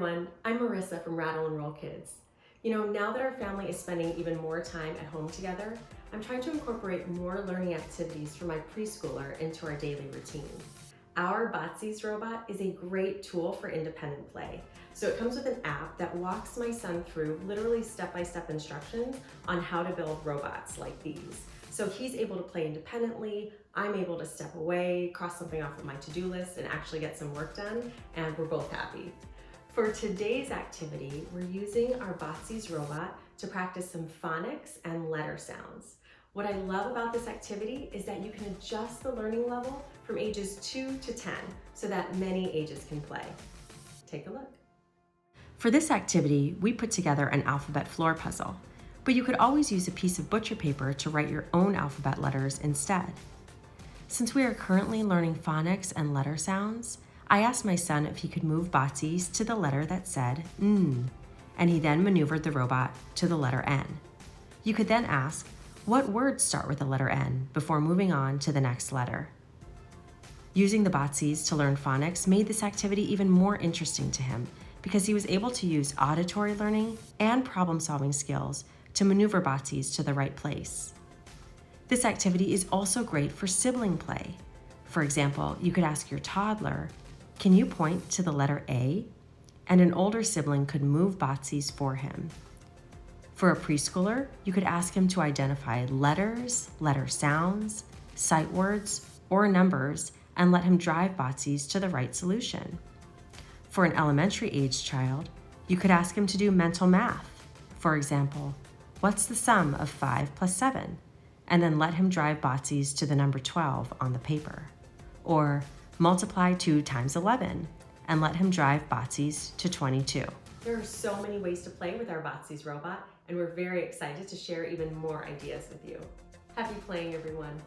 everyone, I'm Marissa from Rattle and Roll Kids. You know, now that our family is spending even more time at home together, I'm trying to incorporate more learning activities for my preschooler into our daily routine. Our Botzees robot is a great tool for independent play. So it comes with an app that walks my son through literally step-by-step instructions on how to build robots like these. So he's able to play independently, I'm able to step away, cross something off of my to-do list and actually get some work done, and we're both happy. For today's activity, we're using our Botzees robot to practice some phonics and letter sounds. What I love about this activity is that you can adjust the learning level from ages 2 to 10 so that many ages can play. Take a look. For this activity, we put together an alphabet floor puzzle, but you could always use a piece of butcher paper to write your own alphabet letters instead. Since we are currently learning phonics and letter sounds, I asked my son if he could move Botzees to the letter that said N, and he then maneuvered the robot to the letter N. You could then ask, what words start with the letter N before moving on to the next letter? Using the Botzees to learn phonics made this activity even more interesting to him because he was able to use auditory learning and problem-solving skills to maneuver Botzees to the right place. This activity is also great for sibling play. For example, you could ask your toddler, can you point to the letter A? And an older sibling could move Botzees for him. For a preschooler, you could ask him to identify letters, letter sounds, sight words, or numbers, and let him drive Botzees to the right solution. For an elementary-aged child, you could ask him to do mental math. For example, what's the sum of 5 plus 7? And then let him drive Botzees to the number 12 on the paper. Or multiply 2 times 11, and let him drive Botzees to 22. There are so many ways to play with our Botzees robot, and we're very excited to share even more ideas with you. Happy playing, everyone.